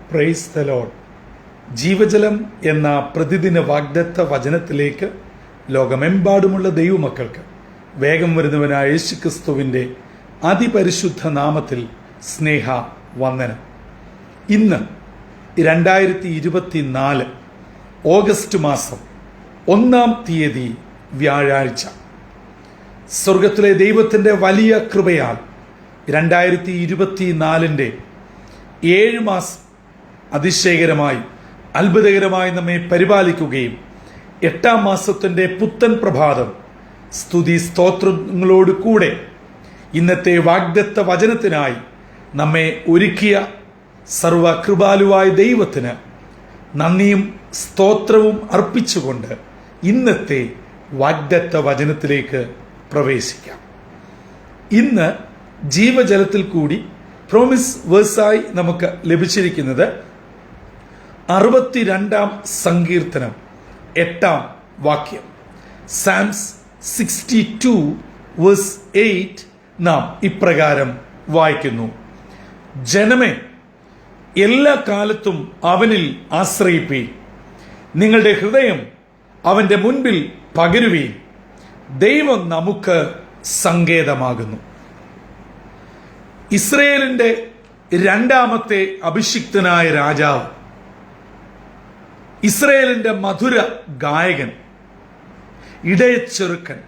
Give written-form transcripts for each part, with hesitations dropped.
Praise the Lord. ജീവജലം എന്ന പ്രതിദിന വാഗ്ദത്ത വചനത്തിലേക്ക് ലോകമെമ്പാടുമുള്ള ദൈവമക്കൾക്ക് വേഗം വരുന്നവനായ യേശുക്രിസ്തുവിൻ്റെ അതിപരിശുദ്ധ നാമത്തിൽ സ്നേഹ വന്ദനം. ഇന്ന് 2024 ഓഗസ്റ്റ് മാസം 1-ാം തീയതി വ്യാഴാഴ്ച. സ്വർഗത്തിലെ ദൈവത്തിൻ്റെ വലിയ കൃപയാൽ 2024 7 മാസം അതിശയകരമായി അത്ഭുതകരമായി നമ്മെ പരിപാലിക്കുകയും 8-ാം മാസത്തിൻ്റെ പുത്തൻ പ്രഭാതം സ്തുതി സ്തോത്രങ്ങളോട് കൂടെ ഇന്നത്തെ വാഗ്ദത്ത വചനത്തിനായി നമ്മെ ഒരുക്കിയ സർവകൃപാലുവായ ദൈവത്തിന് നന്ദിയും സ്തോത്രവും അർപ്പിച്ചുകൊണ്ട് ഇന്നത്തെ വാഗ്ദത്ത വചനത്തിലേക്ക് പ്രവേശിക്കാം. ഇന്ന് ജീവജലത്തിൽ കൂടി പ്രോമിസ് വേഴ്സായി നമുക്ക് ലഭിച്ചിരിക്കുന്നത് 62-ാം സങ്കീർത്തനം 8-ാം വാക്യം. സാംസ് 62 വേഴ്സ് 8 നാം ഇപ്രകാരം വായിക്കുന്നു: ജനമേ, എല്ലാ കാലത്തും അവനിൽ ആശ്രയിപ്പീൻ, നിങ്ങളുടെ ഹൃദയം അവന്റെ മുൻപിൽ പകരുവീൻ, ദൈവം നമുക്ക് സങ്കേതമാകുന്നു. ഇസ്രയേലിന്റെ 2-ാമത്തെ അഭിഷിക്തനായ രാജാവ്, ഇസ്രയേലിന്റെ മധുര ഗായകൻ, ഇടയച്ചെറുക്കൻ,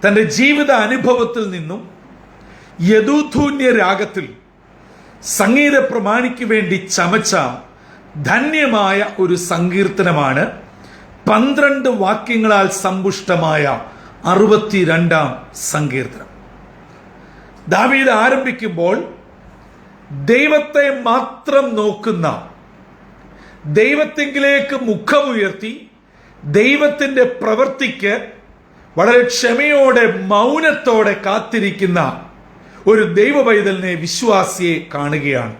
തന്റെ ജീവിത അനുഭവത്തിൽ നിന്നും യദൂഥൂന്യ രാഗത്തിൽ സംഗീത പ്രമാണിക്ക് വേണ്ടി ചമച്ച ധന്യമായ ഒരു സങ്കീർത്തനമാണ് 12 വാക്യങ്ങളാൽ സമ്പുഷ്ടമായ 62-ാം സങ്കീർത്തനം. ദാവീദ് ആരംഭിക്കുമ്പോൾ ദൈവത്തെ മാത്രം നോക്കുന്ന, ദൈവത്തിങ്കിലേക്ക് മുഖമുയർത്തി ദൈവത്തിന്റെ പ്രവൃത്തിക്ക് വളരെ ക്ഷമയോടെ മൗനത്തോടെ കാത്തിരിക്കുന്ന ഒരു ദൈവ പൈതലിനെ, വിശ്വാസിയെ കാണുകയാണ്.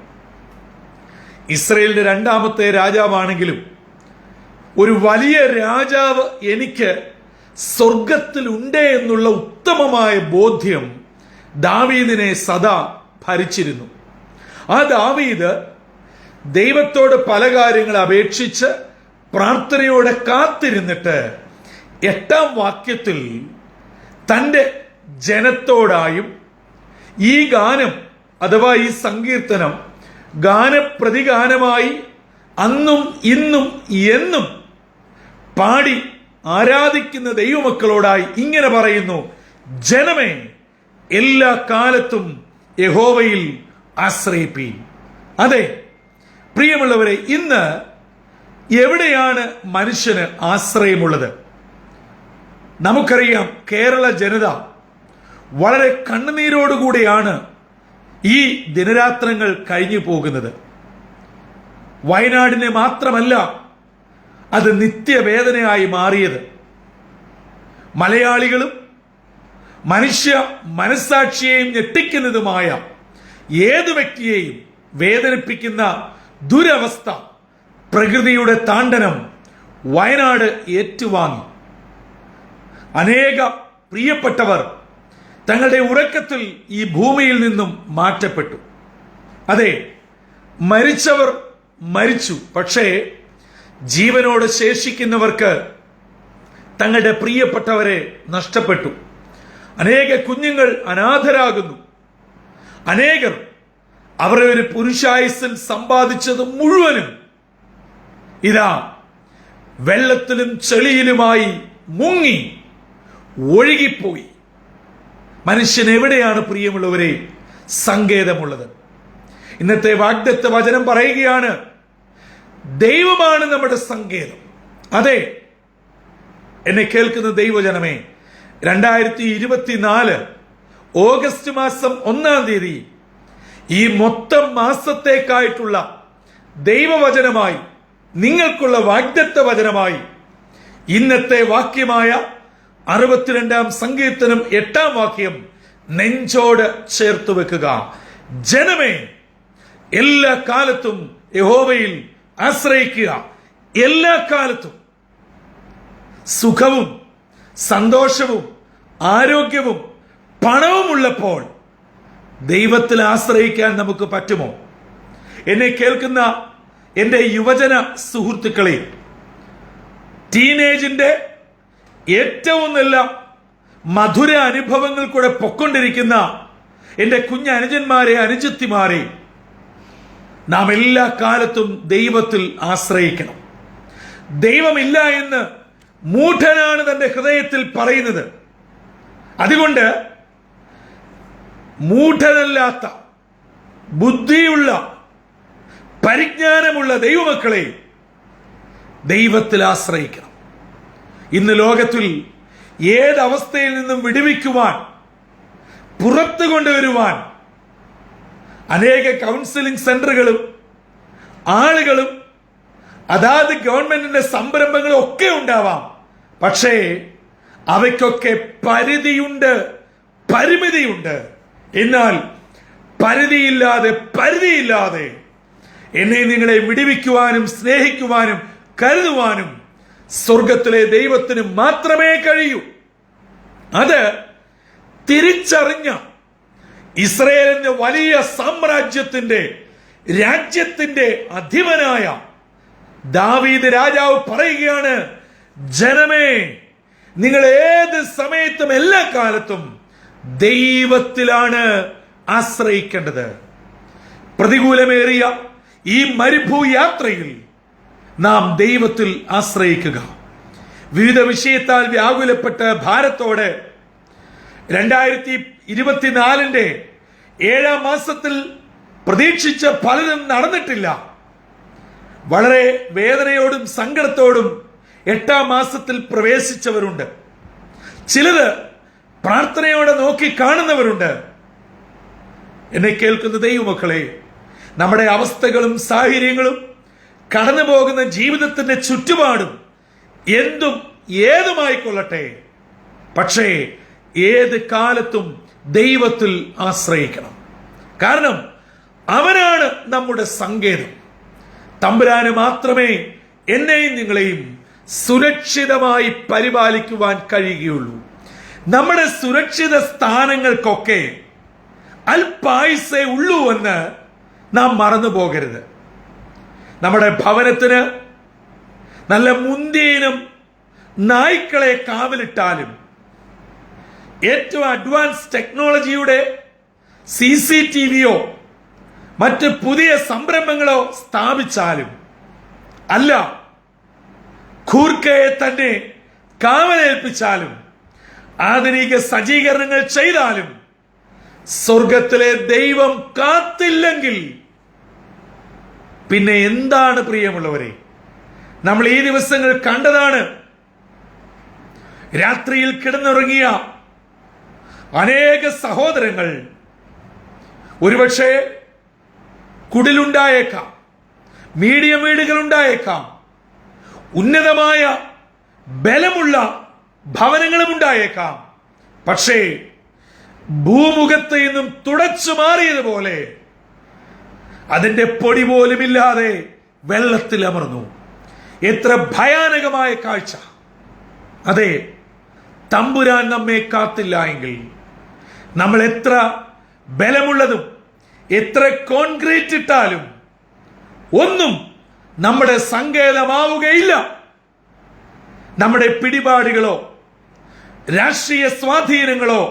ഇസ്രയേലിന്റെ 2-ാമത്തെ രാജാവാണെങ്കിലും ഒരു വലിയ രാജാവ് എനിക്ക് സ്വർഗത്തിലുണ്ട് എന്നുള്ള ഉത്തമമായ ബോധ്യം ദാവീദിനെ സദാ ഭരിച്ചിരുന്നു. ആ ദാവീദ് ദൈവത്തോട് പല കാര്യങ്ങൾ അപേക്ഷിച്ച് പ്രാർത്ഥനയോടെ കാത്തിരുന്നിട്ട് 8-ാം വാക്യത്തിൽ തൻ്റെ ജനത്തോടായും ഈ ഗാനം അഥവാ ഈ സങ്കീർത്തനം ഗാനപ്രതിഗാനമായി അന്നും ഇന്നും എന്നും പാടി ആരാധിക്കുന്ന ദൈവമക്കളോടായി ഇങ്ങനെ പറയുന്നു: ജനമേ, എല്ലാ കാലത്തും യഹോവയിൽ ആശ്രയിപ്പീൻ. അതെ പ്രിയമുള്ളവരെ, ഇന്ന് എവിടെയാണ് മനുഷ്യന് ആശ്രയമുള്ളത്? നമുക്കറിയാം, കേരള ജനത വളരെ കണ്ണുനീരോടുകൂടിയാണ് ഈ ദിനരാത്രങ്ങൾ കഴിഞ്ഞു പോകുന്നത്. വയനാടിനെ മാത്രമല്ല അത് നിത്യവേദനയായി മാറിയത്. മലയാളികളും മനുഷ്യ മനസ്സാക്ഷിയെയും ഞെട്ടിക്കുന്നതുമായ ഏതു വ്യക്തിയെയും വേദനിപ്പിക്കുന്ന ദുരവസ്ഥ, പ്രകൃതിയുടെ താണ്ഡനം വയനാട് ഏറ്റുവാങ്ങി. അനേക പ്രിയപ്പെട്ടവർ തങ്ങളുടെ ഉറക്കത്തിൽ ഈ ഭൂമിയിൽ നിന്നും മാറ്റപ്പെട്ടു. അതെ, മരിച്ചവർ മരിച്ചു, പക്ഷേ ജീവനോട് ശേഷിക്കുന്നവർക്ക് തങ്ങളുടെ പ്രിയപ്പെട്ടവരെ നഷ്ടപ്പെട്ടു. അനേക കുഞ്ഞുങ്ങൾ അനാഥരാകുന്നു. അനേകർ അവരെ ഒരു പുരുഷായുസ്സിൽ സമ്പാദിച്ചത് മുഴുവനും ഇതാ വെള്ളത്തിലും ചെളിയിലുമായി മുങ്ങി ഒഴുകിപ്പോയി. മനുഷ്യന് എവിടെയാണ് പ്രിയമുള്ളവരെ സങ്കേതമുള്ളത്? ഇന്നത്തെ വാഗ്ദത്ത വചനം പറയുകയാണ്, ദൈവമാണ് നമ്മുടെ സങ്കേതം. അതെ, എന്നെ കേൾക്കുന്ന ദൈവജനമേ, 2024 ഓഗസ്റ്റ് മാസം 1-ാം തീയതി ഈ മൊത്തം മാസത്തേക്കായിട്ടുള്ള ദൈവവചനമായി, നിങ്ങൾക്കുള്ള വാഗ്ദത്ത വചനമായി ഇന്നത്തെ വാക്യമായ 62-ാം സങ്കീർത്തനം 8-ാം വാക്യം നെഞ്ചോട് ചേർത്ത് വെക്കുക: ജനമേ, എല്ലാ കാലത്തും യഹോവയിൽ ആശ്രയിക്കുക. എല്ലാ കാലത്തും സുഖവും സന്തോഷവും ആരോഗ്യവും പണവും ഉള്ളപ്പോൾ ദൈവത്തിൽ ആശ്രയിക്കാൻ നമുക്ക് പറ്റുമോ? എന്നെ കേൾക്കുന്ന എൻ്റെ യുവജന സുഹൃത്തുക്കളെ, ടീനേജിന്റെ ഏറ്റവും നല്ല മധുര അനുഭവങ്ങൾ കൂടെ പൊക്കൊണ്ടിരിക്കുന്ന എൻ്റെ കുഞ്ഞനുജന്മാരെ, അനുജത്തിമാരെ, നാം എല്ലാ കാലത്തും ദൈവത്തിൽ ആശ്രയിക്കണം. ദൈവമില്ല എന്ന് മൂഢനാണ് തന്റെ ഹൃദയത്തിൽ പറയുന്നത്. അതുകൊണ്ട് മൂഢനല്ലാത്ത, ബുദ്ധിയുള്ള, പരിജ്ഞാനമുള്ള ദൈവമക്കളെ ദൈവത്തിൽ ആശ്രയിക്കണം. ഇന്ന് ലോകത്തിൽ ഏതവസ്ഥയിൽ നിന്നും വിടുവിക്കുവാൻ, പുറത്തു കൊണ്ടുവരുവാൻ അനേക കൗൺസിലിംഗ് സെന്ററുകളും ആളുകളും അതാത് ഗവൺമെന്റിന്റെ സംരംഭങ്ങളും ഒക്കെ ഉണ്ടാവാം. പക്ഷേ അവയ്ക്കൊക്കെ പരിധിയുണ്ട്, പരിമിതിയുണ്ട്. എന്നാൽ പരിധിയില്ലാതെ എന്നെ നിങ്ങളെ വിടുവിക്കുവാനും സ്നേഹിക്കുവാനും കരുതുവാനും സ്വർഗത്തിലെ ദൈവത്തിന് മാത്രമേ കഴിയൂ. അത് തിരിച്ചറിഞ്ഞ ഇസ്രായേൽ എന്ന വലിയ സാമ്രാജ്യത്തിന്റെ, രാജ്യത്തിന്റെ അധിപനായ ദാവീദ് രാജാവ് പറയുകയാണ്, ജനമേ, നിങ്ങൾ ഏത് സമയത്തും എല്ലാ കാലത്തും ദൈവത്തിലാണ് ആശ്രയിക്കേണ്ടത്. പ്രതികൂലമേറിയ ഈ മരുഭൂയാത്രയിൽ നാം ദൈവത്തിൽ ആശ്രയിക്കുക. വിവിധ വിഷയത്താൽ വ്യാകുലപ്പെട്ട ഭാരത്തോട് 2024 7 മാസത്തിൽ പ്രതീക്ഷിച്ച പലതും നടന്നിട്ടില്ല. വളരെ വേദനയോടും സങ്കടത്തോടും 8 മാസത്തിൽ പ്രവേശിച്ചവരുണ്ട്. ചിലത് പ്രാർത്ഥനയോടെ നോക്കി കാണുന്നവരുണ്ട്. എന്നെ കേൾക്കുന്ന ദൈവമക്കളെ, നമ്മുടെ അവസ്ഥകളും സാഹചര്യങ്ങളും, കടന്നു പോകുന്ന ജീവിതത്തിന്റെ ചുറ്റുപാടും എന്തും ഏതുമായിക്കൊള്ളട്ടെ, പക്ഷേ ഏത് കാലത്തും ദൈവത്തിൽ ആശ്രയിക്കണം. കാരണം അവനാണ് നമ്മുടെ സങ്കേതം. തമ്പുരാന് മാത്രമേ എന്നെയും നിങ്ങളെയും സുരക്ഷിതമായി പരിപാലിക്കുവാൻ കഴിയുകയുള്ളൂ. നമ്മുടെ സുരക്ഷിത സ്ഥാനങ്ങൾക്കൊക്കെ അല്പായുസേ ഉള്ളൂ എന്ന് നാം മറന്നു പോകരുത്. നമ്മുടെ ഭവനത്തിന് നല്ല മുന്തിയനും നായ്ക്കളെ കാവലിട്ടാലും, ഏറ്റവും അഡ്വാൻസ് ടെക്നോളജിയുടെ CCTVയോ മറ്റ് പുതിയ സംരംഭങ്ങളോ സ്ഥാപിച്ചാലും, അല്ല ഖൂർക്കയെ തന്നെ കാവലേൽപ്പിച്ചാലും, ആധുനിക സജ്ജീകരണങ്ങൾ ചെയ്താലും, സ്വർഗത്തിലെ ദൈവം കാത്തില്ലെങ്കിൽ പിന്നെ എന്താണ് പ്രിയമുള്ളവരെ? നമ്മൾ ഈ ദിവസങ്ങൾ കണ്ടതാണ്. രാത്രിയിൽ കിടന്നുറങ്ങിയ അനേക സഹോദരങ്ങൾ ഒരുപക്ഷെ കുടിലുണ്ടായേക്കാം, മീഡിയം വീടുകളുണ്ടായേക്കാം, ഉന്നതമായ ബലമുള്ള ഭവനങ്ങളും ഉണ്ടായേക്കാം. പക്ഷേ ഭൂമുഖത്ത് നിന്നും തുടച്ചു മാറിയതുപോലെ അതിന്റെ പൊടി പോലുമില്ലാതെ വെള്ളത്തിൽ അമർന്നു. എത്ര ഭയാനകമായ കാഴ്ച! അതെ, തമ്പുരാൻ നമ്മെ കാത്തില്ല എങ്കിൽ നമ്മൾ എത്ര ബലമുള്ളതും എത്ര കോൺക്രീറ്റ് ഇട്ടാലും ഒന്നും നമ്മുടെ സങ്കേതമാവുകയില്ല. നമ്മുടെ പിടിപാടുകളോ രാഷ്ട്രീയ സ്വാധീനങ്ങളോ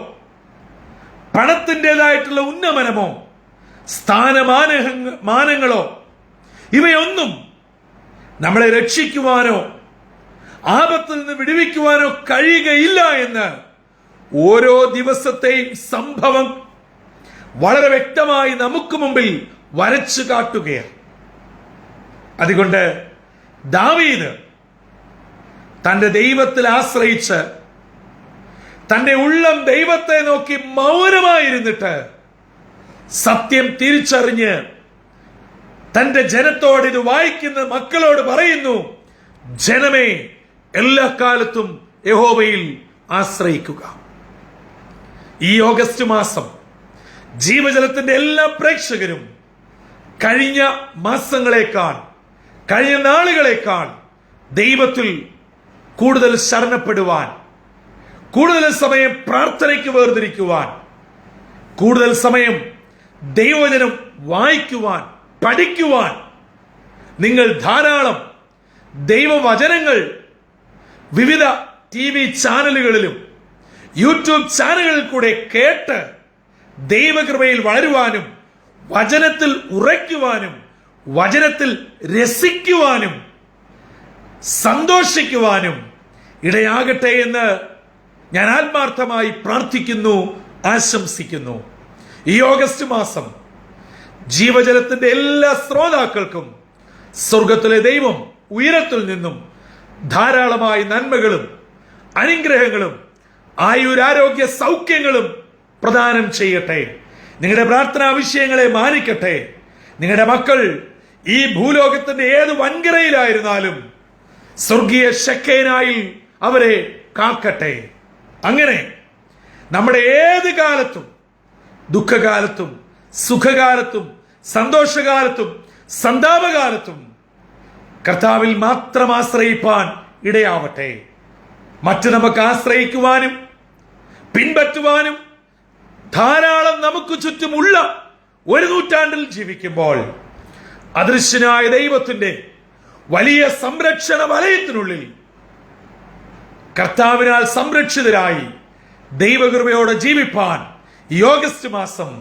പണത്തിൻ്റെതായിട്ടുള്ള ഉന്നമനമോ സ്ഥാനമാനങ്ങളോ ഇവയൊന്നും നമ്മളെ രക്ഷിക്കുവാനോ ആപത്തിൽ നിന്ന് വിടുവിക്കുവാനോ കഴിയുകയില്ല എന്ന് ഓരോ ദിവസത്തെയും സംഭവം വളരെ വ്യക്തമായി നമുക്ക് മുമ്പിൽ വരച്ചു കാട്ടുകയാണ്. അതുകൊണ്ട് ദാവീദ് തന്റെ ദൈവത്തിൽ ആശ്രയിച്ച് തന്റെ ഉള്ളം ദൈവത്തെ നോക്കി മൗനമായിരുന്നിട്ട് സത്യം തിരിച്ചറിഞ്ഞ് തന്റെ ജനത്തോട്, ഇത് വായിക്കുന്ന മക്കളോട് പറയുന്നു, ജനമേ, എല്ലാ കാലത്തും യഹോവയിൽ ആശ്രയിക്കുക. ഈ ഓഗസ്റ്റ് മാസം ജീവജലത്തിന്റെ എല്ലാ പ്രേക്ഷകരും കഴിഞ്ഞ മാസങ്ങളെക്കാൾ, കഴിഞ്ഞ നാളുകളെക്കാൾ ദൈവത്തിൽ കൂടുതൽ ശരണപ്പെടുവാൻ, കൂടുതൽ സമയം പ്രാർത്ഥനയ്ക്ക് വേർതിരിക്കുവാൻ, കൂടുതൽ സമയം ദൈവവചനം വായിക്കുവാൻ പഠിക്കുവാൻ നിങ്ങൾ ധാരാളം ദൈവവചനങ്ങൾ വിവിധ TV ചാനലുകളിലും യൂട്യൂബ് ചാനലുകളിൽ കൂടെ കേട്ട് ദൈവകൃപയിൽ വളരുവാനും വചനത്തിൽ ഉറയ്ക്കുവാനും വചനത്തിൽ രസിക്കുവാനും സന്തോഷിക്കുവാനും ഇടയാകട്ടെ എന്ന് ഞാൻ ആത്മാർത്ഥമായി പ്രാർത്ഥിക്കുന്നു, ആശംസിക്കുന്നു. ഈ ഓഗസ്റ്റ് മാസം ജീവജലത്തിന്റെ എല്ലാ ശ്രോതാക്കൾക്കും സ്വർഗത്തിലെ ദൈവം ഉയരത്തിൽ നിന്നും ധാരാളമായ നന്മകളും അനുഗ്രഹങ്ങളും ആയുരാരോഗ്യ സൗഖ്യങ്ങളും പ്രദാനം ചെയ്യട്ടെ. നിങ്ങളുടെ പ്രാർത്ഥനാ വിഷയങ്ങളെ മാനിക്കട്ടെ. നിങ്ങളുടെ മക്കൾ ഈ ഭൂലോകത്തിന്റെ ഏത് വൻകരയിലായിരുന്നാലും സ്വർഗീയ ശക്കേനായി അവരെ കാക്കട്ടെ. അങ്ങനെ നമ്മുടെ ഏത് കാലത്തും, ദുഃഖകാലത്തും സുഖകാലത്തും സന്തോഷകാലത്തും സന്താപകാലത്തും കർത്താവിൽ മാത്രം ആശ്രയിപ്പാൻ ഇടയാവട്ടെ. മറ്റ് നമുക്ക് ആശ്രയിക്കുവാനും പിൻപറ്റുവാനും ധാരാളം നമുക്ക് ചുറ്റുമുള്ള ഒരു നൂറ്റാണ്ടിൽ ജീവിക്കുമ്പോൾ അദൃശ്യനായ ദൈവത്തിന്റെ വലിയ സംരക്ഷണ വലയത്തിനുള്ളിൽ കർത്താവിനാൽ സംരക്ഷിതരായി ദൈവകൃപയോടെ ജീവിപ്പാൻ ഈ ഓഗസ്റ്റ് മാസം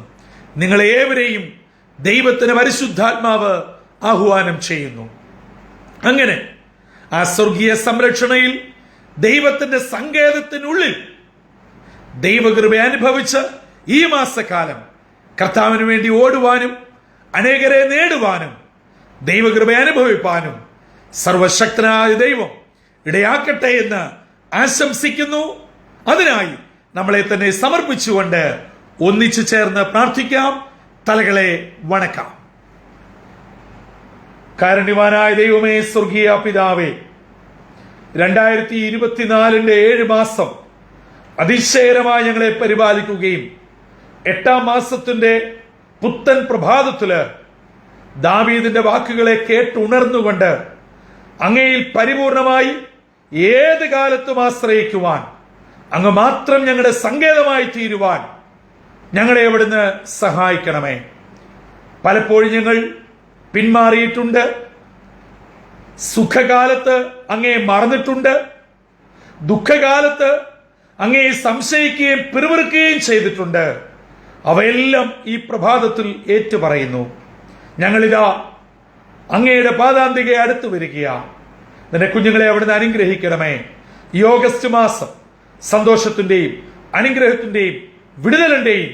നിങ്ങളെ ഏവരെയും ദൈവത്തിന് പരിശുദ്ധാത്മാവ് ആഹ്വാനം ചെയ്യുന്നു. അങ്ങനെ ആ സ്വർഗീയ സംരക്ഷണയിൽ ദൈവത്തിന്റെ സങ്കേതത്തിനുള്ളിൽ ദൈവകൃപ അനുഭവിച്ച് ഈ മാസക്കാലം കർത്താവിന് വേണ്ടി ഓടുവാനും അനേകരെ നേടുവാനും ദൈവകൃപ അനുഭവിപ്പാനും സർവശക്തനായ ദൈവം ഇടയാക്കട്ടെ എന്ന് ആശംസിക്കുന്നു. അതിനായി നമ്മളെ തന്നെ സമർപ്പിച്ചുകൊണ്ട് ഒന്നിച്ചു ചേർന്ന് പ്രാർത്ഥിക്കാം. തലകളെ വണക്കാം. കാരുണ്യവാനായ ദൈവമേ, സ്വർഗീയ പിതാവേ, 2024 7 മാസം അതിശയകരമായി ഞങ്ങളെ പരിപാലിക്കുകയും 8ാം മാസത്തിന്റെ പുത്തൻ പ്രഭാതത്തില് ദാവീദിന്റെ വാക്കുകളെ കേട്ടുണർന്നുകൊണ്ട് അങ്ങയിൽ പരിപൂർണമായി ഏത് കാലത്തും ആശ്രയിക്കുവാൻ, അങ്ങ് മാത്രം ഞങ്ങളുടെ സങ്കേതമായി തീരുവാൻ ഞങ്ങളെ അവിടുന്ന് സഹായിക്കണമേ. പലപ്പോഴും ഞങ്ങൾ പിന്മാറിയിട്ടുണ്ട്. സുഖകാലത്ത് അങ്ങേ മറന്നിട്ടുണ്ട്. ദുഃഖകാലത്ത് അങ്ങേ സംശയിക്കുകയും പിറുപിറുക്കുകയും ചെയ്തിട്ടുണ്ട്. അവയെല്ലാം ഈ പ്രഭാതത്തിൽ ഏറ്റുപറയുന്നു. ഞങ്ങളിതാ അങ്ങയുടെ പാദാന്തികെ അടുത്തു വരികയാണ്. നിന്റെ കുഞ്ഞുങ്ങളെ അവിടുന്ന് അനുഗ്രഹിക്കണമേ. ഈ ഓഗസ്റ്റ് മാസം സന്തോഷത്തിന്റെയും അനുഗ്രഹത്തിന്റെയും വിടുതലിന്റെയും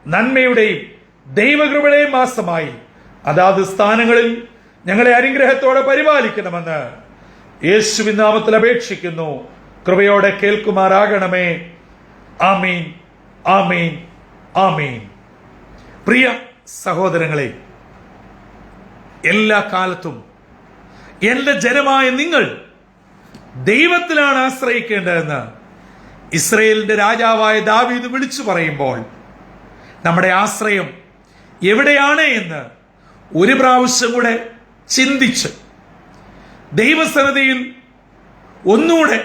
നന്മയുടെയും ദൈവകൃപയുടെയും മാസമായി അതാത് സ്ഥാനങ്ങളിൽ ഞങ്ങളെ അനുഗ്രഹത്തോടെ പരിപാലിക്കണമെന്ന് യേശുവിൻ നാമത്തിൽ അപേക്ഷിക്കുന്നു. കൃപയോടെ കേൾക്കുമാറാകണമേ. ആമീൻ, ആമീൻ, ആമീൻ. പ്രിയ സഹോദരങ്ങളെ, എല്ലാ കാലത്തും എന്റെ ജനമായ നിങ്ങൾ ദൈവത്തിലാണ് ആശ്രയിക്കേണ്ടതെന്ന് ഇസ്രയേലിന്റെ രാജാവായ ദാവീദ് വിളിച്ചു പറയുമ്പോൾ നമ്മുടെ ആശ്രയം എവിടെയാണ് എന്ന് ഒരു പ്രാവശ്യം കൂടെ ചിന്തിച്ച് ദൈവസന്നിധിയിൽ ഒന്നുകൂടെ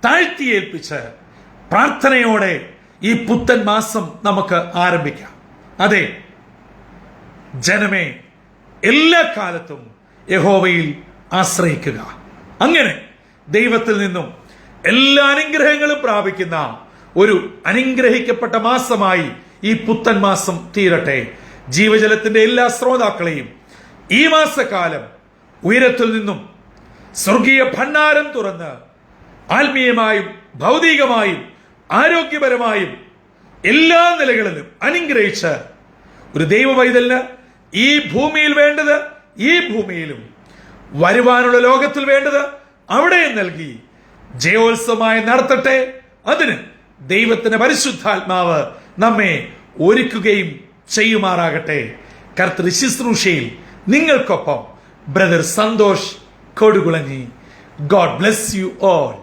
താഴ്ത്തിയേൽപ്പിച്ച് പ്രാർത്ഥനയോടെ ഈ പുത്തൻ മാസം നമുക്ക് ആരംഭിക്കാം. അതെ ജനമേ, എല്ലാ കാലത്തും യഹോവയിൽ ആശ്രയിക്കുക. അങ്ങനെ ദൈവത്തിൽ നിന്നും എല്ലാ അനുഗ്രഹങ്ങളും പ്രാപിക്കുന്ന ഒരു അനുഗ്രഹിക്കപ്പെട്ട മാസമായി ഈ പുത്തൻ മാസം തീരട്ടെ. ജീവജലത്തിന്റെ എല്ലാ ശ്രോതാക്കളെയും ഈ മാസക്കാലം ഉയരത്തിൽ നിന്നും സ്വർഗീയ ഭണ്ഡാരം തുറന്ന് ആത്മീയമായും ഭൗതികമായും ആരോഗ്യപരമായും എല്ലാ നിലകളിലും അനുഗ്രഹിച്ച് ഒരു ദൈവവൈതലിന് ഈ ഭൂമിയിൽ വേണ്ടത് ഈ ഭൂമിയിലും വരുവാനുള്ള ലോകത്തിൽ വേണ്ടത് അവിടെയും നൽകി ജയോത്സവമായി നടത്തട്ടെ. അതിന് ദൈവത്തിന്റെ പരിശുദ്ധാത്മാവ് നമ്മെ ഒരുക്കുകയും ചെയ്യുമാറാകട്ടെ. കർത്തൃ ശുശ്രൂഷയിൽ നിങ്ങൾക്കൊപ്പം brother Santhosh Kodukulanji. God bless you all.